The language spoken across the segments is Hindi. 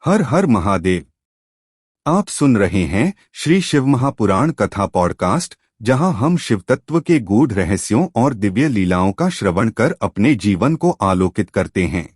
हर हर महादेव। आप सुन रहे हैं श्री शिव महापुराण कथा पॉडकास्ट, जहां हम शिव तत्व के गूढ़ रहस्यों और दिव्य लीलाओं का श्रवण कर अपने जीवन को आलोकित करते हैं।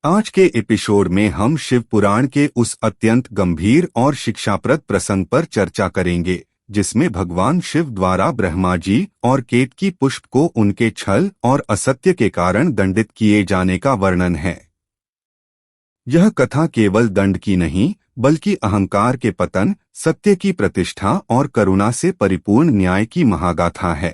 आज के एपिसोड में हम शिव पुराण के उस अत्यंत गंभीर और शिक्षाप्रद प्रसंग पर चर्चा करेंगे, जिसमें भगवान शिव द्वारा ब्रह्मा जी और केतकी पुष्प को उनके छल और असत्य के कारण दंडित किए जाने का वर्णन है। यह कथा केवल दंड की नहीं, बल्कि अहंकार के पतन, सत्य की प्रतिष्ठा और करुणा से परिपूर्ण न्याय की महागाथा है।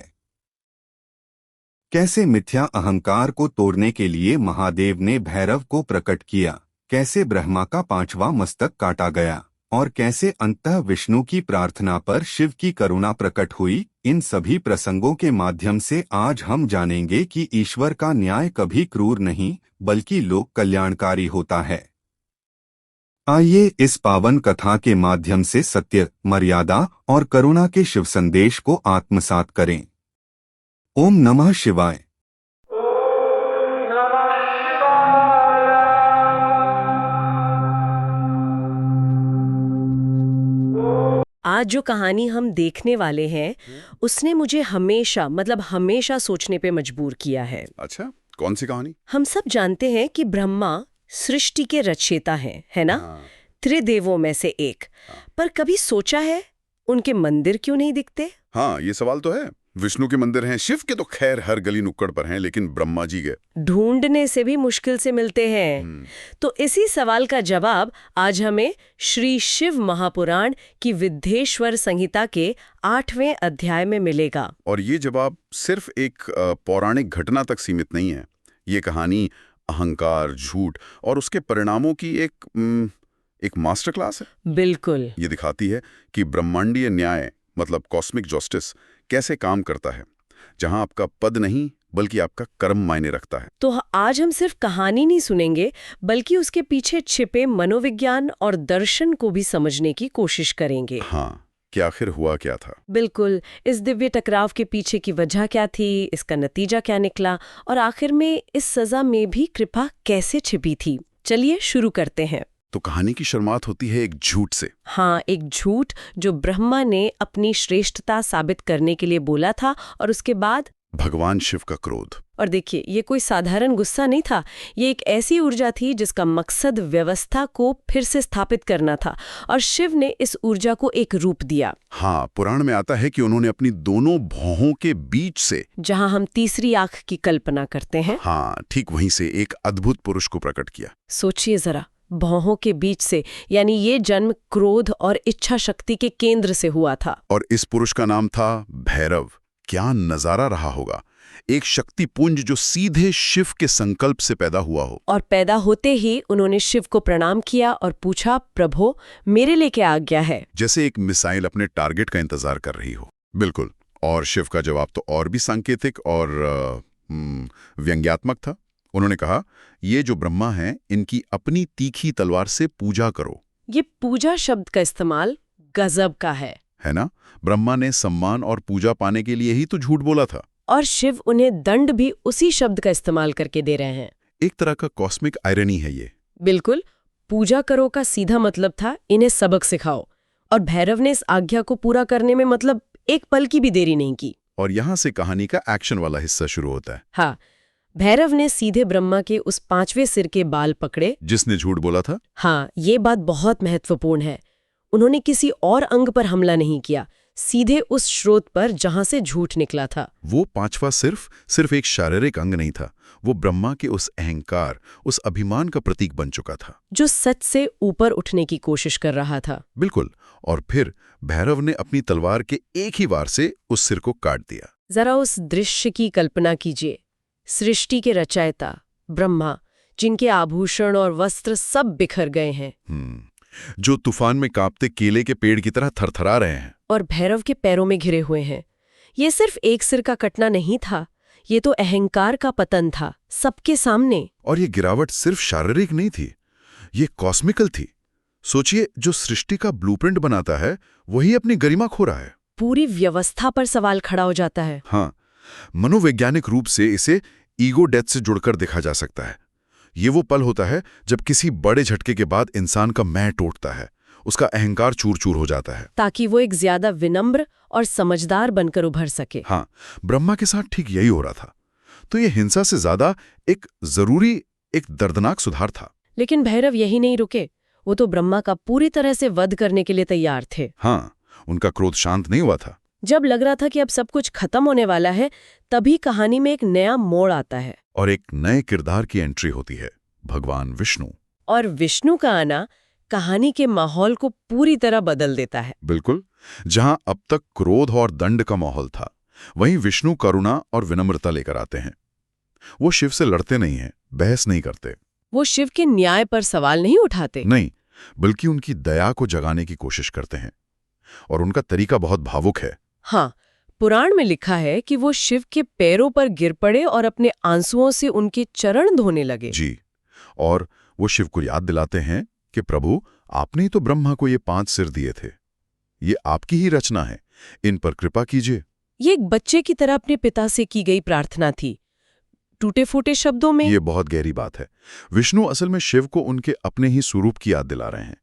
कैसे मिथ्या अहंकार को तोड़ने के लिए महादेव ने भैरव को प्रकट किया, कैसे ब्रह्मा का 5वां मस्तक काटा गया और कैसे अंततः विष्णु की प्रार्थना पर शिव की करुणा प्रकट हुई, इन सभी प्रसंगों के माध्यम से आज हम जानेंगे कि ईश्वर का न्याय कभी क्रूर नहीं, बल्कि लोक कल्याणकारी होता है। आइए इस पावन कथा के माध्यम से सत्य, मर्यादा और करुणा के शिव संदेश को आत्मसात करें। ओम नमः शिवाय। आज जो कहानी हम देखने वाले हैं उसने मुझे हमेशा सोचने पे मजबूर किया है। अच्छा, कौन सी कहानी? हम सब जानते हैं कि ब्रह्मा सृष्टि के रचयिता हैं, है ना? त्रिदेवों में से एक। पर कभी सोचा है उनके मंदिर क्यों नहीं दिखते? हाँ, ये सवाल तो है। विष्णु के मंदिर हैं, शिव के तो खैर हर गली नुक्कड़ पर हैं, लेकिन ब्रह्मा जी के ढूंढने से भी मुश्किल से मिलते हैं। तो इसी सवाल का जवाब आज हमें श्री शिव महापुराण की विद्येश्वर संहिता के 8वें अध्याय में मिलेगा। और ये जवाब सिर्फ एक पौराणिक घटना तक सीमित नहीं है। ये कहानी अहंकार, झूठ और उसके परिणामों की एक मास्टर क्लास है। बिल्कुल। ये दिखाती है कि ब्रह्मांडीय न्याय मतलब कॉस्मिक जस्टिस कैसे काम करता है, जहां आपका पद नहीं बल्कि आपका कर्म मायने रखता है। तो आज हम सिर्फ कहानी नहीं सुनेंगे, बल्कि उसके पीछे छिपे मनोविज्ञान और दर्शन को भी समझने की कोशिश करेंगे। हाँ, कि आखिर हुआ क्या था। बिल्कुल, इस दिव्य टकराव के पीछे की वजह क्या थी, इसका नतीजा क्या निकला और आखिर में इस सजा में भी कृपा कैसे छिपी थी। चलिए शुरू करते हैं। तो कहानी की शुरुआत होती है एक झूठ से। हाँ, एक झूठ जो ब्रह्मा ने अपनी श्रेष्ठता साबित करने के लिए बोला था, और उसके बाद भगवान शिव का क्रोध। और देखिए, ये कोई साधारण गुस्सा नहीं था। ये एक ऐसी ऊर्जा थी जिसका मकसद व्यवस्था को फिर से स्थापित करना था, और शिव ने इस ऊर्जा को एक रूप दिया। हाँ, पुराण में आता है कि उन्होंने अपनी दोनों भौहों के बीच से, जहां हम तीसरी आंख की कल्पना करते हैं, हाँ ठीक वहीं से एक अद्भुत पुरुष को प्रकट किया। सोचिए जरा, भौहों के बीच से, यानी ये जन्म क्रोध और इच्छा शक्ति के केंद्र से हुआ था। और इस पुरुष का नाम था भैरव। क्या नजारा रहा होगा, एक शक्ति पुंज जो सीधे शिव के संकल्प से पैदा हुआ हो। और पैदा होते ही उन्होंने शिव को प्रणाम किया और पूछा, प्रभो मेरे लिए क्या आज्ञा है? जैसे एक मिसाइल अपने टारगेट का इंतजार कर रही हो। बिल्कुल। और शिव का जवाब तो और भी सांकेतिक और व्यंग्यात्मक था। उन्होंने कहा, ये जो ब्रह्मा हैं, इनकी अपनी तीखी तलवार से पूजा करो। ये पूजा शब्द का इस्तेमाल गजब का है ना? ब्रह्मा ने सम्मान और पूजा पाने के लिए ही तो झूठ बोला था, और शिव उन्हें दंड भी उसी शब्द का इस्तेमाल करके दे रहे हैं। एक तरह का कॉस्मिक आयरनी है ये। बिल्कुल। पूजा करो का सीधा मतलब था इन्हें सबक सिखाओ, और भैरव ने इस आज्ञा को पूरा करने में मतलब एक पल की भी देरी नहीं की। और यहाँ से कहानी का एक्शन वाला हिस्सा शुरू होता है। हाँ, भैरव ने सीधे ब्रह्मा के उस 5वें सिर के बाल पकड़े जिसने झूठ बोला था। हाँ, ये बात बहुत महत्वपूर्ण है। उन्होंने किसी और अंग पर हमला नहीं किया, सीधे उस स्रोत पर जहां से झूठ निकला था। वो 5वां सिर्फ एक शारीरिक अंग नहीं था, वो ब्रह्मा के उस अहंकार, उस अभिमान का प्रतीक बन चुका था, जो सच से ऊपर उठने की कोशिश कर रहा था। बिल्कुल। और फिर भैरव ने अपनी तलवार के एक ही वार से उस सिर को काट दिया। जरा उस दृश्य की कल्पना कीजिए। सृष्टि के रचयिता ब्रह्मा, जिनके आभूषण और वस्त्र सब बिखर गए हैं, जो तूफान में कांपते केले के पेड़ की तरह थरथरा रहे हैं, और भैरव के पैरों में घिरे हुए हैं। ये सिर्फ एक सिर का कटना नहीं था, ये तो अहंकार का पतन था, सबके सामने। और ये गिरावट सिर्फ शारीरिक नहीं थी, ये कॉस्मिकल थी। सोचिए, जो सृष्टि का ब्लूप्रिंट बनाता है वही अपनी गरिमा खो रहा है। पूरी व्यवस्था पर सवाल खड़ा हो जाता है। हाँ, मनोवैज्ञानिक रूप से इसे ईगो डेथ से जुड़कर देखा जा सकता है। ये वो पल होता है जब किसी बड़े झटके के बाद इंसान का मैं टूटता है, उसका अहंकार चूर चूर हो जाता है, ताकि वो एक ज्यादा विनम्र और समझदार बनकर उभर सके। हाँ, ब्रह्मा के साथ ठीक यही हो रहा था। तो ये हिंसा से ज्यादा एक जरूरी, एक दर्दनाक सुधार था। लेकिन भैरव यही नहीं रुके, वो तो ब्रह्मा का पूरी तरह से वध करने के लिए तैयार थे। हाँ, उनका क्रोध शांत नहीं हुआ था। जब लग रहा था कि अब सब कुछ खत्म होने वाला है, तभी कहानी में एक नया मोड़ आता है। और एक नए किरदार की एंट्री होती है, भगवान विष्णु। और विष्णु का आना कहानी के माहौल को पूरी तरह बदल देता है। बिल्कुल, जहां अब तक क्रोध और दंड का माहौल था, वहीं विष्णु करुणा और विनम्रता लेकर आते हैं। वो शिव से लड़ते नहीं हैं, बहस नहीं करते। वो शिव के न्याय पर सवाल नहीं उठाते। नहीं, बल्कि उनकी दया को जगाने की कोशिश करते हैं। और उनका तरीका बहुत भावुक है। हाँ, पुराण में लिखा है कि वो शिव के पैरों पर गिर पड़े और अपने आंसुओं से उनके चरण धोने लगे। जी, और वो शिव को याद दिलाते हैं कि प्रभु, आपने ही तो ब्रह्मा को ये 5 सिर दिए थे, ये आपकी ही रचना है, इन पर कृपा कीजिए। ये एक बच्चे की तरह अपने पिता से की गई प्रार्थना थी, टूटे फूटे शब्दों में। ये बहुत गहरी बात है। विष्णु असल में शिव को उनके अपने ही स्वरूप की याद दिला रहे हैं।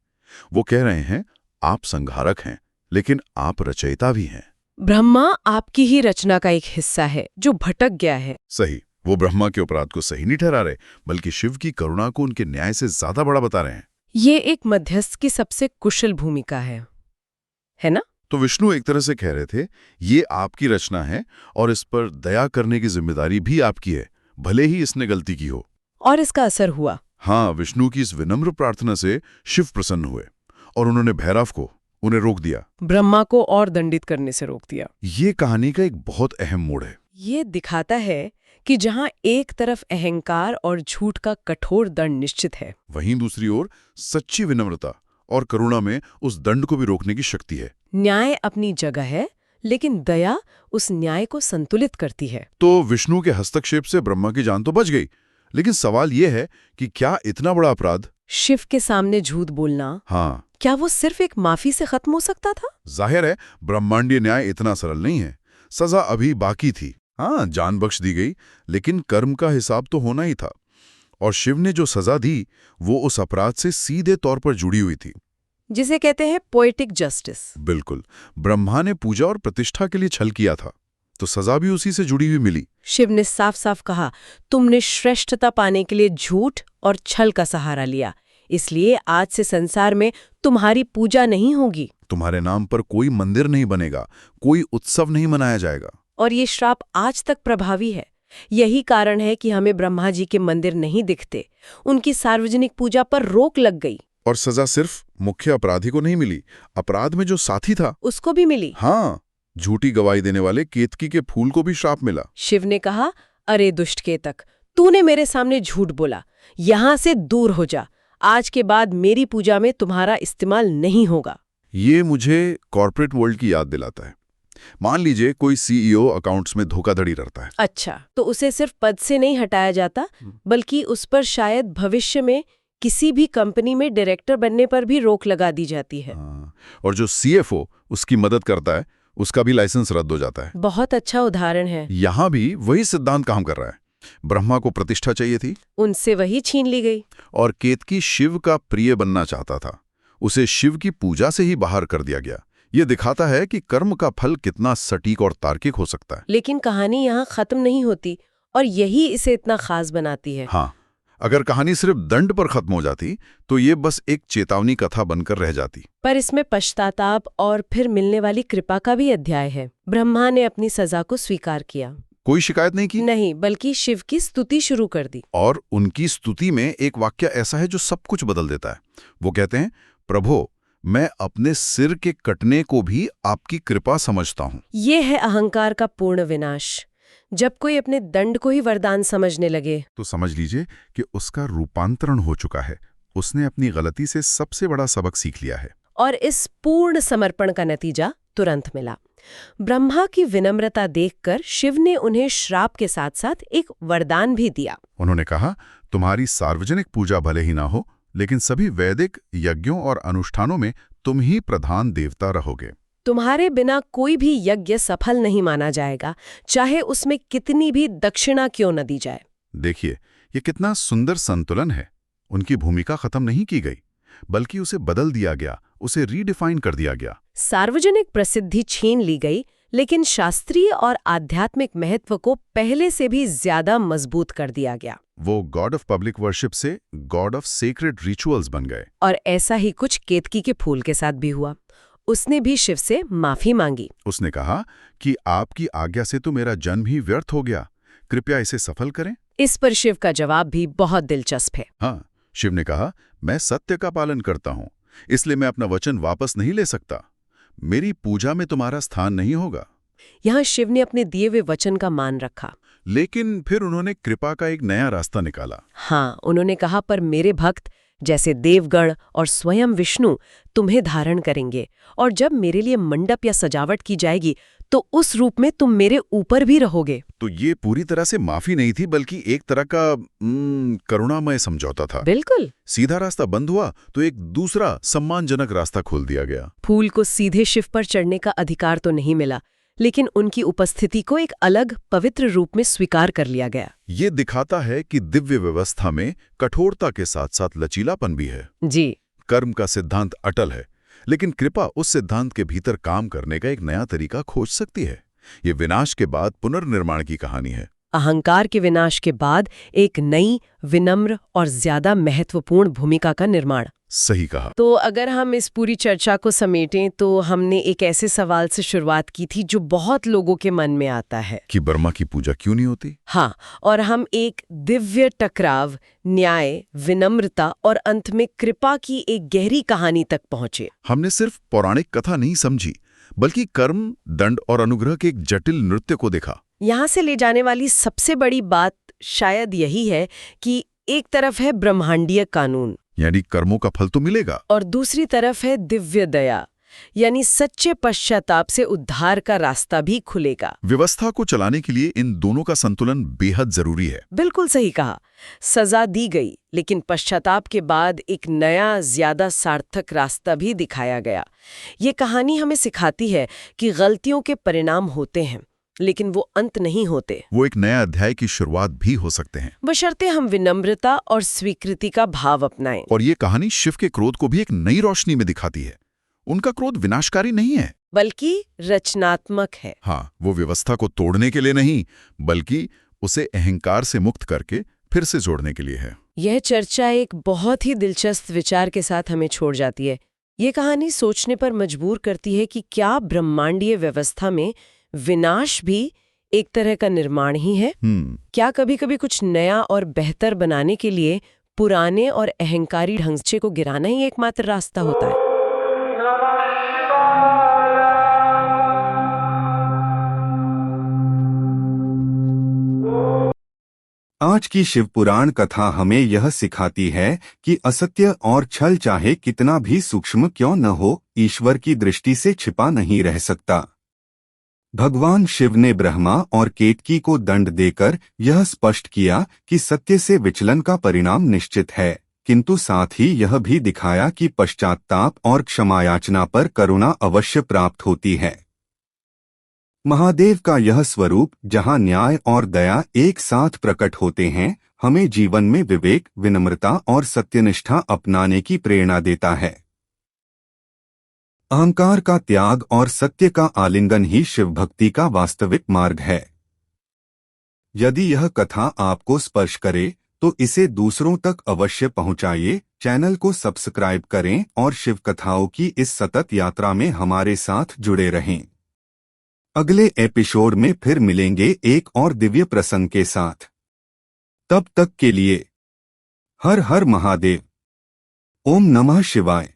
वो कह रहे हैं, आप संहारक हैं, लेकिन आप रचयिता भी हैं। ब्रह्मा आपकी ही रचना का एक हिस्सा है जो भटक गया है। सही, वो ब्रह्मा के अपराध को सही नहीं ठहरा रहे, बल्कि शिव की करुणा को उनके न्याय से ज्यादा बड़ा बता रहे हैं। ये एक मध्यस्थ की सबसे कुशल भूमिका है ना? तो विष्णु एक तरह से कह रहे थे, ये आपकी रचना है और इस पर दया करने की जिम्मेदारी भी आपकी है, भले ही इसने गलती की हो। और इसका असर हुआ। हाँ, विष्णु की इस विनम्र प्रार्थना से शिव प्रसन्न हुए और उन्होंने भैरव को उन्हें रोक दिया, ब्रह्मा को और दंडित करने से रोक दिया। ये कहानी का एक बहुत अहम मोड़ है। ये दिखाता है कि जहां एक तरफ अहंकार और झूठ का कठोर दंड निश्चित है, वहीं दूसरी ओर सच्ची विनम्रता और करुणा में उस दंड को भी रोकने की शक्ति है। न्याय अपनी जगह है, लेकिन दया उस न्याय को संतुलित करती है। तो विष्णु के हस्तक्षेप से ब्रह्मा की जान तो बच गई, लेकिन सवाल यह है कि क्या इतना बड़ा अपराध, शिव के सामने झूठ बोलना, हाँ, क्या वो सिर्फ एक माफी से खत्म हो सकता था? जाहिर है ब्रह्मांडीय न्याय इतना सरल नहीं है। सजा अभी बाकी थी। हाँ, जान बख्श दी गई, लेकिन कर्म का हिसाब तो होना ही था। और शिव ने जो सजा दी, वो उस अपराध से सीधे तौर पर जुड़ी हुई थी, जिसे कहते हैं पोएटिक जस्टिस। बिल्कुल, ब्रह्मा ने पूजा और प्रतिष्ठा के लिए छल किया था, तो सजा भी उसी से जुड़ी हुई मिली। शिव ने साफ साफ कहा, तुमने श्रेष्ठता पाने के लिए झूठ और छल का सहारा लिया, इसलिए आज से संसार में तुम्हारी पूजा नहीं होगी, तुम्हारे नाम पर कोई मंदिर नहीं बनेगा, कोई उत्सव नहीं मनाया जाएगा। और ये श्राप आज तक प्रभावी है। यही कारण है कि हमें ब्रह्मा जी के मंदिर नहीं दिखते, उनकी सार्वजनिक पूजा पर रोक लग गई। और सजा सिर्फ मुख्य अपराधी को नहीं मिली, अपराध में जो साथी था उसको भी मिली। हाँ, झूठी गवाही देने वाले केतकी के फूल को भी श्राप मिला। शिव ने कहा, अरे दुष्ट केतक, तूने मेरे सामने झूठ बोला, यहां से दूर हो जा, आज के बाद मेरी पूजा में तुम्हारा इस्तेमाल नहीं होगा। ये मुझे कॉर्पोरेट वर्ल्ड की याद दिलाता है। मान लीजिए कोई सीईओ अकाउंट्स में धोखाधड़ी करता है। अच्छा, तो उसे सिर्फ पद से नहीं हटाया जाता, बल्कि उस पर शायद भविष्य में किसी भी कंपनी में डायरेक्टर बनने पर भी रोक लगा दी जाती है। और जो सीएफओ उसकी मदद करता है, उसका भी लाइसेंस रद्द हो जाता है। बहुत अच्छा उदाहरण है। यहाँ भी वही सिद्धांत काम कर रहा है। ब्रह्मा को प्रतिष्ठा चाहिए थी, उनसे वही छीन ली गई। और केतकी शिव का प्रिय बनना चाहता था, उसे शिव की पूजा से ही बाहर कर दिया गया। ये दिखाता है कि कर्म का फल कितना सटीक और तार्किक हो सकता है। लेकिन कहानी यहाँ खत्म नहीं होती, और यही इसे इतना खास बनाती है। हाँ, अगर कहानी सिर्फ दंड पर खत्म हो जाती तो ये बस एक चेतावनी कथा बनकर रह जाती। पर इसमें पश्चाताप और फिर मिलने वाली कृपा का भी अध्याय है। ब्रह्मा ने अपनी सजा को स्वीकार किया, कोई शिकायत नहीं की, नहीं, बल्कि शिव की स्तुति शुरू कर दी। और उनकी स्तुति में एक वाक्य ऐसा है जो सब कुछ बदल देता है। वो कहते हैं, प्रभु, मैं अपने सिर के कटने को भी आपकी कृपा समझता हूँ। ये है अहंकार का पूर्ण विनाश। जब कोई अपने दंड को ही वरदान समझने लगे, तो समझ लीजिए कि उसका रूपांतरण हो चुका है। उसने अपनी गलती से सबसे बड़ा सबक सीख लिया है। और इस पूर्ण समर्पण का नतीजा तुरंत मिला। ब्रह्मा की विनम्रता देखकर शिव ने उन्हें श्राप के साथ साथ एक वरदान भी दिया। उन्होंने कहा, तुम्हारी सार्वजनिक पूजा भले ही ना हो, लेकिन सभी वैदिक यज्ञों और अनुष्ठानों में तुम ही प्रधान देवता रहोगे। तुम्हारे बिना कोई भी यज्ञ सफल नहीं माना जाएगा, चाहे उसमें कितनी भी दक्षिणा क्यों न दी जाए। देखिए, ये कितना सुंदर संतुलन है। उनकी भूमिका खत्म नहीं की गई, बल्कि उसे बदल दिया गया, उसे रीडिफाइन कर दिया गया। सार्वजनिक प्रसिद्धि छीन ली गई, लेकिन शास्त्रीय और आध्यात्मिक महत्व को पहले से भी ज्यादा मजबूत कर दिया गया। वो गॉड ऑफ पब्लिक वर्शिप से गॉड ऑफ सेक्रेड रिचुअल्स बन गए। और ऐसा ही कुछ केतकी के फूल के साथ भी हुआ। उसने भी शिव से माफी मांगी। उसने कहा कि आपकी आज्ञा से तो मेरा जन्म ही व्यर्थ हो गया, कृपया इसे सफल करें। इस पर शिव का जवाब भी बहुत दिलचस्प है। हाँ, शिव ने कहा, मैं सत्य का पालन करता हूं, इसलिए मैं अपना वचन वापस नहीं ले सकता। मेरी पूजा में तुम्हारा स्थान नहीं होगा। यहाँ शिव ने अपने दिए हुए वचन का मान रखा। लेकिन फिर उन्होंने कृपा का एक नया रास्ता निकाला। हाँ, उन्होंने कहा, पर मेरे भक्त जैसे देवगण और स्वयं विष्णु तुम्हें धारण करेंगे, और जब मेरे लिए मंडप या सजावट की जाएगी तो उस रूप में तुम मेरे ऊपर भी रहोगे। तो ये पूरी तरह से माफी नहीं थी, बल्कि एक तरह का करुणामय समझौता था। बिल्कुल। सीधा रास्ता बंद हुआ तो एक दूसरा सम्मानजनक रास्ता खोल दिया गया। फूल को सीधे शिव पर चढ़ने का अधिकार तो नहीं मिला, लेकिन उनकी उपस्थिति को एक अलग पवित्र रूप में स्वीकार कर लिया गया। ये दिखाता है कि दिव्य व्यवस्था में कठोरता के साथ साथ लचीलापन भी है। जी। कर्म का सिद्धांत अटल है, लेकिन कृपा उस सिद्धांत के भीतर काम करने का एक नया तरीका खोज सकती है। ये विनाश के बाद पुनर्निर्माण की कहानी है। अहंकार के विनाश के बाद एक नई, विनम्र और ज्यादा महत्वपूर्ण भूमिका का निर्माण। सही कहा। तो अगर हम इस पूरी चर्चा को समेटें तो हमने एक ऐसे सवाल से शुरुआत की थी जो बहुत लोगों के मन में आता है कि ब्रह्मा की पूजा क्यों नहीं होती। हाँ, और हम एक दिव्य टकराव, न्याय, विनम्रता और अंत में कृपा की एक गहरी कहानी तक पहुंचे। हमने सिर्फ पौराणिक कथा नहीं समझी, बल्कि कर्म, दंड और अनुग्रह के एक जटिल नृत्य को देखा। यहाँ से ले जाने वाली सबसे बड़ी बात शायद यही है कि एक तरफ है ब्रह्मांडीय कानून, यानी कर्मों का फल तो मिलेगा, और दूसरी तरफ है दिव्य दया, यानी सच्चे पश्चाताप से उद्धार का रास्ता भी खुलेगा। व्यवस्था को चलाने के लिए इन दोनों का संतुलन बेहद जरूरी है। बिल्कुल सही कहा। सजा दी गई, लेकिन पश्चाताप के बाद एक नया, ज्यादा सार्थक रास्ता भी दिखाया गया। ये कहानी हमें सिखाती है कि गलतियों के परिणाम होते हैं, लेकिन वो अंत नहीं होते। वो एक नया अध्याय की शुरुआत भी हो सकते हैं, बशर्ते हम विनम्रता और स्वीकृति का भाव अपनाएं। और ये कहानी शिव के क्रोध को भी एक नई रोशनी में दिखाती है। उनका क्रोध विनाशकारी नहीं है, बल्कि रचनात्मक है। हाँ, वो व्यवस्था को तोड़ने के लिए नहीं, बल्कि उसे अहंकार से मुक्त करके फिर से जोड़ने के लिए है। यह चर्चा एक बहुत ही दिलचस्प विचार के साथ हमें छोड़ जाती है। ये कहानी सोचने पर मजबूर करती है कि क्या ब्रह्मांडीय व्यवस्था में विनाश भी एक तरह का निर्माण ही है? क्या कभी-कभी कुछ नया और बेहतर बनाने के लिए पुराने और अहंकारी ढांचे को गिराना ही एकमात्र रास्ता होता है? आज की शिव पुराण कथा हमें यह सिखाती है कि असत्य और छल चाहे कितना भी सूक्ष्म क्यों न हो, ईश्वर की दृष्टि से छिपा नहीं रह सकता। भगवान शिव ने ब्रह्मा और केतकी को दंड देकर यह स्पष्ट किया कि सत्य से विचलन का परिणाम निश्चित है, किंतु साथ ही यह भी दिखाया कि पश्चाताप और क्षमायाचना पर करुणा अवश्य प्राप्त होती है। महादेव का यह स्वरूप, जहां न्याय और दया एक साथ प्रकट होते हैं, हमें जीवन में विवेक, विनम्रता और सत्यनिष्ठा अपनाने की प्रेरणा देता है। अहंकार का त्याग और सत्य का आलिंगन ही शिव भक्ति का वास्तविक मार्ग है। यदि यह कथा आपको स्पर्श करे तो इसे दूसरों तक अवश्य पहुंचाइए। चैनल को सब्सक्राइब करें और शिव कथाओं की इस सतत यात्रा में हमारे साथ जुड़े रहें। अगले एपिसोड में फिर मिलेंगे एक और दिव्य प्रसंग के साथ। तब तक के लिए हर हर महादेव। ओम नमः शिवाय।